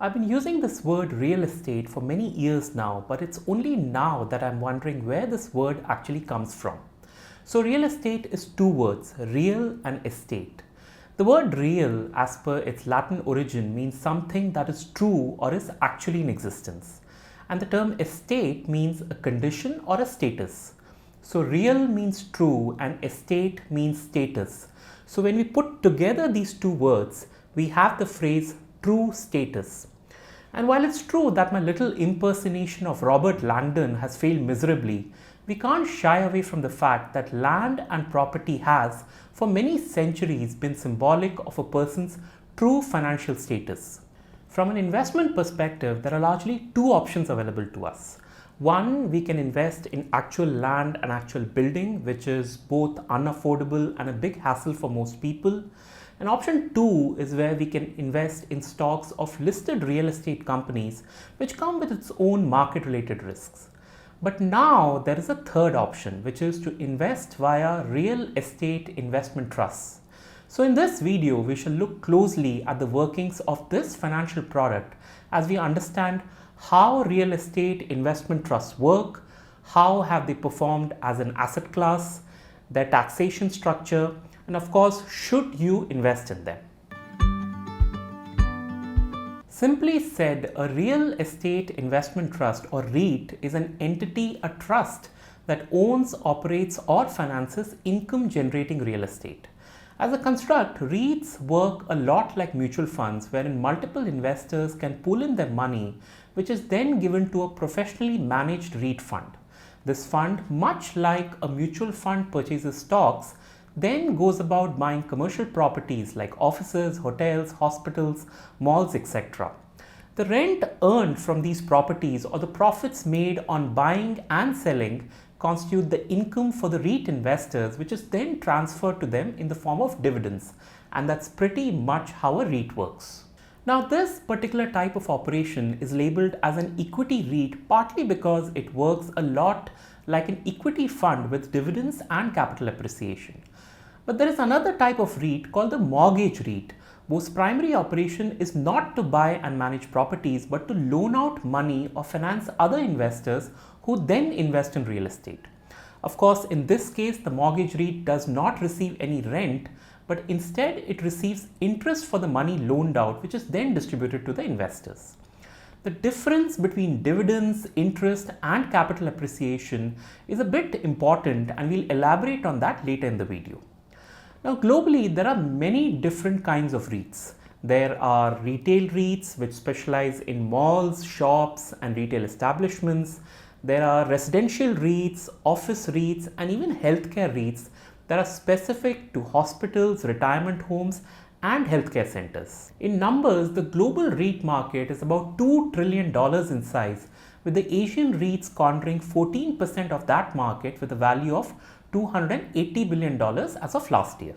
I've been using this word real estate for many years now, but it's only now that I'm wondering where this word actually comes from. So real estate is two words, real and estate. The word real, as per its Latin origin, means something that is true or is actually in existence. And the term estate means a condition or a status. So real means true and estate means status. So when we put together these two words, we have the phrase true status. And while it's true that my little impersonation of Robert Langdon has failed miserably, we can't shy away from the fact that land and property has, for many centuries, been symbolic of a person's true financial status. From an investment perspective, there are largely two options available to us. One, we can invest in actual land and actual building, which is both unaffordable and a big hassle for most people. And option two is where we can invest in stocks of listed real estate companies, which come with its own market-related risks. But now there is a third option, which is to invest via real estate investment trusts. So in this video, we shall look closely at the workings of this financial product as we understand how real estate investment trusts work, how have they performed as an asset class, their taxation structure, and of course, should you invest in them? Simply said, a real estate investment trust or REIT is an entity, a trust that owns, operates or finances income generating real estate. As a construct, REITs work a lot like mutual funds wherein multiple investors can pool in their money, which is then given to a professionally managed REIT fund. This fund, much like a mutual fund purchases stocks, then goes about buying commercial properties like offices, hotels, hospitals, malls, etc. The rent earned from these properties or the profits made on buying and selling constitute the income for the REIT investors, which is then transferred to them in the form of dividends. And that's pretty much how a REIT works. Now, this particular type of operation is labeled as an equity REIT partly because it works a lot like an equity fund with dividends and capital appreciation. But there is another type of REIT called the mortgage REIT, whose primary operation is not to buy and manage properties, but to loan out money or finance other investors who then invest in real estate. Of course, in this case, the mortgage REIT does not receive any rent, but instead it receives interest for the money loaned out, which is then distributed to the investors. The difference between dividends, interest, and capital appreciation is a bit important, and we'll elaborate on that later in the video. Now, globally, there are many different kinds of REITs. There are retail REITs, which specialize in malls, shops, and retail establishments. There are residential REITs, office REITs, and even healthcare REITs that are specific to hospitals, retirement homes, and healthcare centers. In numbers, the global REIT market is about $2 trillion in size, with the Asian REITs cornering 14% of that market with a value of $280 billion as of last year.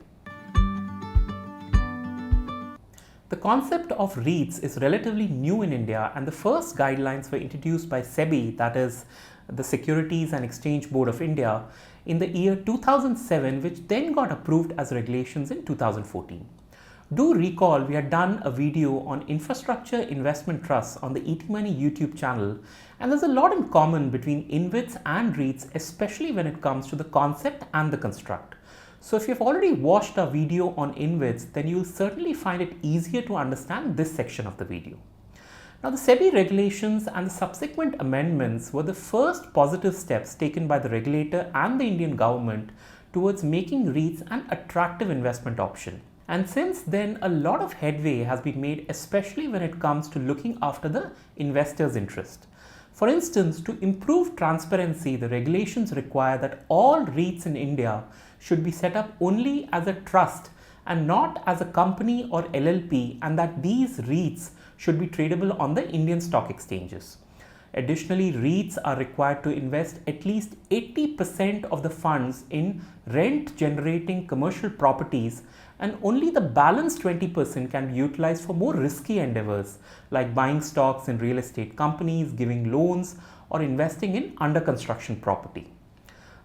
The concept of REITs is relatively new in India, and the first guidelines were introduced by SEBI, that is the Securities and Exchange Board of India, in the year 2007, which then got approved as regulations in 2014. Do recall we had done a video on infrastructure investment trusts on the ETMONEY YouTube channel, and there's a lot in common between InvITs and REITs, especially when it comes to the concept and the construct. So if you've already watched our video on InvITs, then you'll certainly find it easier to understand this section of the video. Now, the SEBI regulations and the subsequent amendments were the first positive steps taken by the regulator and the Indian government towards making REITs an attractive investment option. And since then, a lot of headway has been made, especially when it comes to looking after the investor's interest. For instance, to improve transparency, the regulations require that all REITs in India should be set up only as a trust and not as a company or LLP, and that these REITs should be tradable on the Indian stock exchanges. Additionally, REITs are required to invest at least 80% of the funds in rent-generating commercial properties, and only the balance 20% can be utilized for more risky endeavors like buying stocks in real estate companies, giving loans, or investing in under construction property.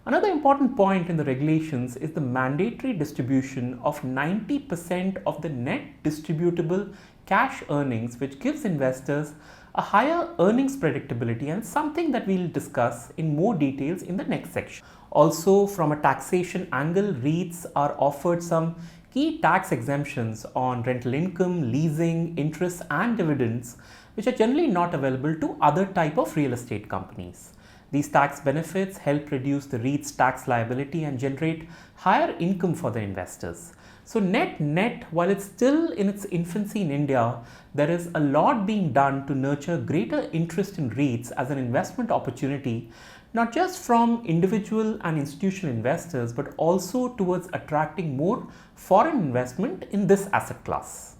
Another important point in the regulations is the mandatory distribution of 90% of the net distributable cash earnings, which gives investors a higher earnings predictability, and something that we'll discuss in more details in the next section. Also, from a taxation angle, REITs are offered some key tax exemptions on rental income, leasing, interest and dividends, which are generally not available to other type of real estate companies. These tax benefits help reduce the REIT's tax liability and generate higher income for the investors. So net, while it's still in its infancy in India, there is a lot being done to nurture greater interest in REITs as an investment opportunity, not just from individual and institutional investors, but also towards attracting more foreign investment in this asset class.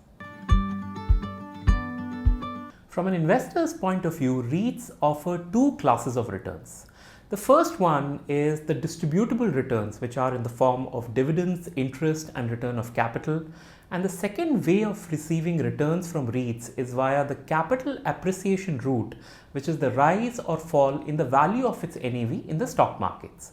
From an investor's point of view, REITs offer two classes of returns. The first one is the distributable returns, which are in the form of dividends, interest and return of capital. And the second way of receiving returns from REITs is via the capital appreciation route, which is the rise or fall in the value of its NAV in the stock markets.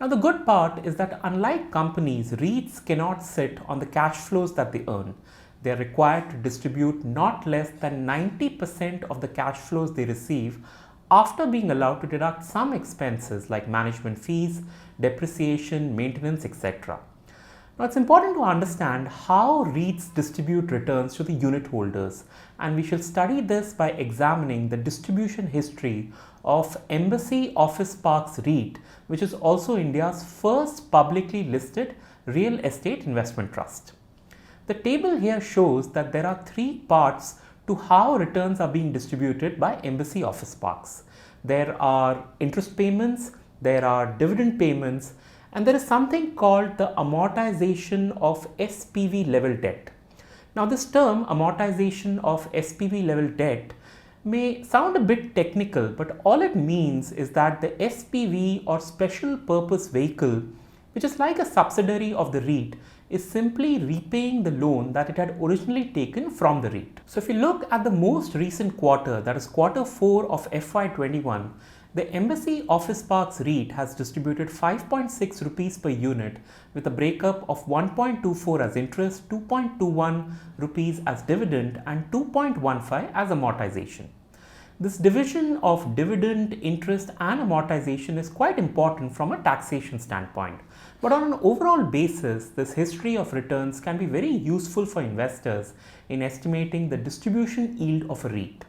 Now, the good part is that unlike companies, REITs cannot sit on the cash flows that they earn. They are required to distribute not less than 90% of the cash flows they receive after being allowed to deduct some expenses like management fees, depreciation, maintenance, etc. Now, it's important to understand how REITs distribute returns to the unit holders, and we shall study this by examining the distribution history of Embassy Office Parks REIT, which is also India's first publicly listed real estate investment trust. The table here shows that there are three parts to how returns are being distributed by Embassy Office Parks. There are interest payments, there are dividend payments, and there is something called the amortization of SPV level debt. Now, this term amortization of SPV level debt may sound a bit technical, but all it means is that the SPV or special purpose vehicle, which is like a subsidiary of the REIT, is simply repaying the loan that it had originally taken from the REIT. So if you look at the most recent quarter, that is quarter 4 of FY21, the Embassy Office Parks REIT has distributed 5.6 rupees per unit with a breakup of 1.24 as interest, 2.21 rupees as dividend and 2.15 as amortization. This division of dividend, interest and amortization is quite important from a taxation standpoint. But on an overall basis, this history of returns can be very useful for investors in estimating the distribution yield of a REIT.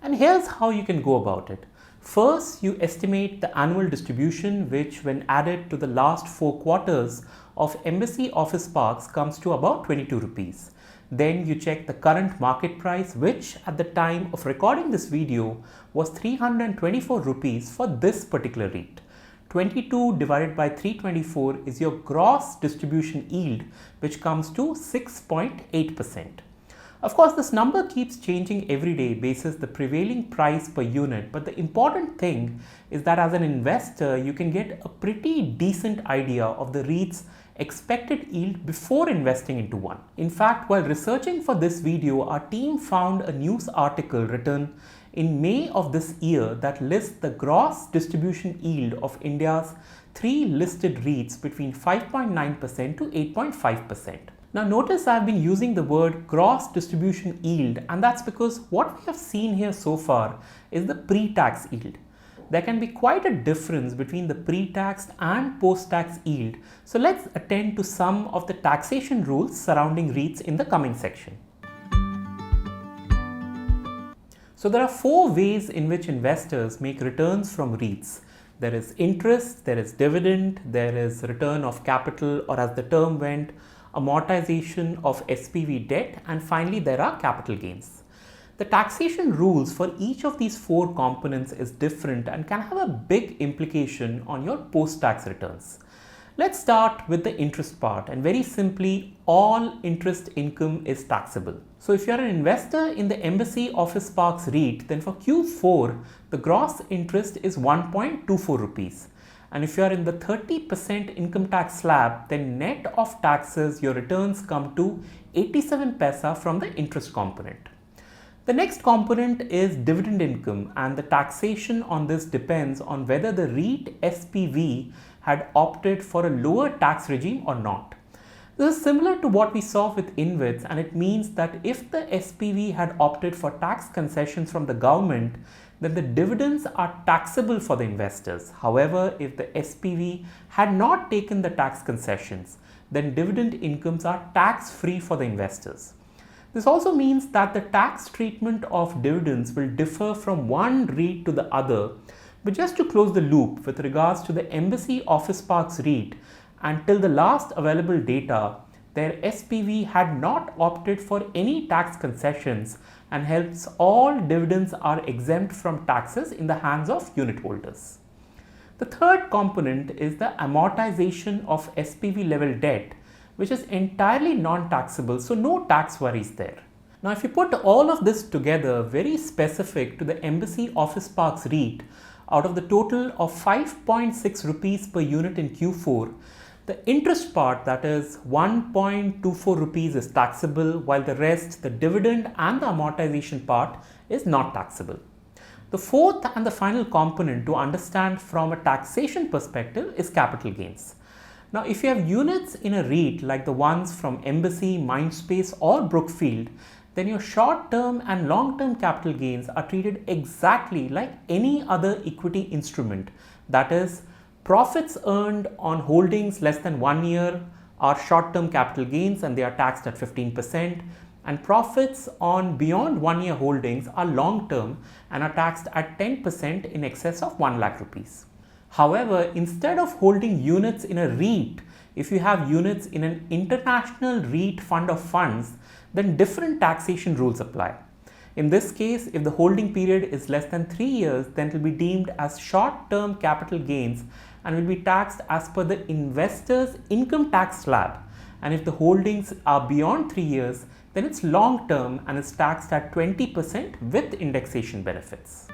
And here's how you can go about it. First, you estimate the annual distribution, which when added to the last 4 quarters of Embassy Office Parks comes to about 22 rupees. Then you check the current market price, which at the time of recording this video was 324 rupees for this particular REIT. 22 divided by 324 is your gross distribution yield, which comes to 6.8%. Of course, this number keeps changing every day basis the prevailing price per unit, but the important thing is that as an investor, you can get a pretty decent idea of the REIT's expected yield before investing into one. In fact, while researching for this video, our team found a news article written in May of this year that lists the gross distribution yield of India's 3 listed REITs between 5.9% to 8.5%. Now notice I've been using the word gross distribution yield, and that's because what we have seen here so far is the pre-tax yield. There can be quite a difference between the pre-tax and post-tax yield. So let's attend to some of the taxation rules surrounding REITs in the coming section. So there are 4 ways in which investors make returns from REITs. There is interest, there is dividend, there is return of capital, or as the term went, amortization of SPV debt, and finally there are capital gains. The taxation rules for each of these 4 components is different and can have a big implication on your post-tax returns. Let's start with the interest part, and very simply, all interest income is taxable. So if you're an investor in the Embassy Office Parks REIT, then for Q4, the gross interest is 1.24 rupees. And if you're in the 30% income tax slab, then net of taxes, your returns come to 87 paisa from the interest component. The next component is dividend income, and the taxation on this depends on whether the REIT SPV had opted for a lower tax regime or not. This is similar to what we saw with InvITs, and it means that if the SPV had opted for tax concessions from the government, then the dividends are taxable for the investors. However, if the SPV had not taken the tax concessions, then dividend incomes are tax-free for the investors. This also means that the tax treatment of dividends will differ from one REIT to the other. But just to close the loop with regards to the Embassy Office Parks REIT, until the last available data, their SPV had not opted for any tax concessions, and hence all dividends are exempt from taxes in the hands of unit holders. The third component is the amortization of SPV level debt, which is entirely non-taxable, so no tax worries there. Now, if you put all of this together, very specific to the Embassy Office Parks REIT, out of the total of 5.6 rupees per unit in Q4, the interest part, that is 1.24 rupees, is taxable, while the rest, the dividend and the amortization part, is not taxable. The fourth and the final component to understand from a taxation perspective is capital gains. Now, if you have units in a REIT like the ones from Embassy, Mindspace or Brookfield, then your short-term and long-term capital gains are treated exactly like any other equity instrument. That is, profits earned on holdings less than 1 year are short-term capital gains and they are taxed at 15%, and profits on beyond 1 year holdings are long-term and are taxed at 10% in excess of 1 lakh rupees. However, instead of holding units in a REIT, if you have units in an international REIT fund of funds, then different taxation rules apply. In this case, if the holding period is less than 3 years, then it will be deemed as short-term capital gains and will be taxed as per the investor's income tax slab. And if the holdings are beyond 3 years, then it's long-term and is taxed at 20% with indexation benefits.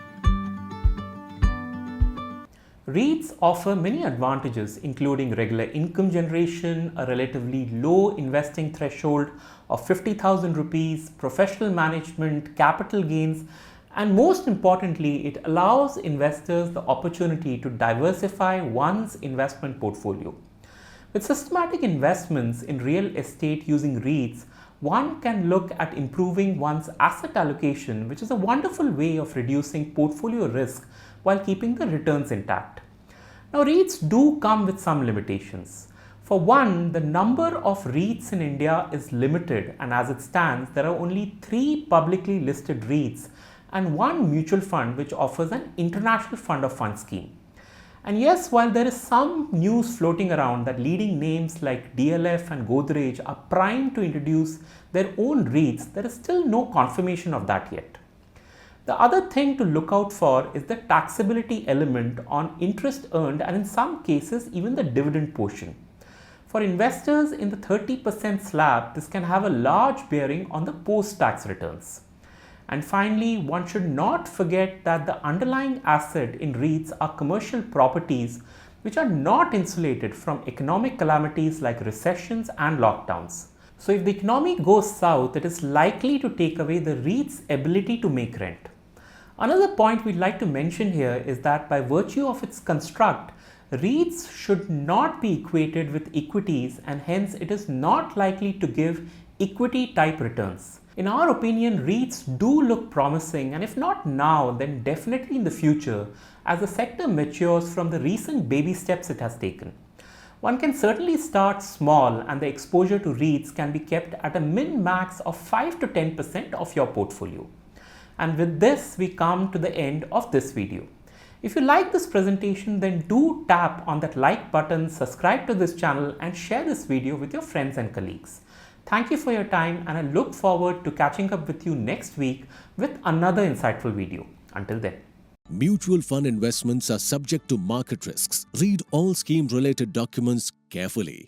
REITs offer many advantages, including regular income generation, a relatively low investing threshold of 50,000 rupees, professional management, capital gains, and most importantly, it allows investors the opportunity to diversify one's investment portfolio. With systematic investments in real estate using REITs, one can look at improving one's asset allocation, which is a wonderful way of reducing portfolio risk while keeping the returns intact. Now, REITs do come with some limitations. For one, the number of REITs in India is limited, and as it stands, there are only 3 publicly listed REITs and 1 mutual fund which offers an international fund of funds scheme. And yes, while there is some news floating around that leading names like DLF and Godrej are primed to introduce their own REITs, there is still no confirmation of that yet. The other thing to look out for is the taxability element on interest earned and in some cases even the dividend portion. For investors in the 30% slab, this can have a large bearing on the post-tax returns. And finally, one should not forget that the underlying asset in REITs are commercial properties which are not insulated from economic calamities like recessions and lockdowns. So if the economy goes south, it is likely to take away the REIT's ability to make rent. Another point we'd like to mention here is that by virtue of its construct, REITs should not be equated with equities, and hence it is not likely to give equity type returns. In our opinion, REITs do look promising, and if not now, then definitely in the future as the sector matures from the recent baby steps it has taken. One can certainly start small, and the exposure to REITs can be kept at a min-max of 5 to 10% of your portfolio. And with this, we come to the end of this video. If you like this presentation, then do tap on that like button, subscribe to this channel and share this video with your friends and colleagues. Thank you for your time, and I look forward to catching up with you next week with another insightful video. Until then. Mutual fund investments are subject to market risks. Read all scheme-related documents carefully.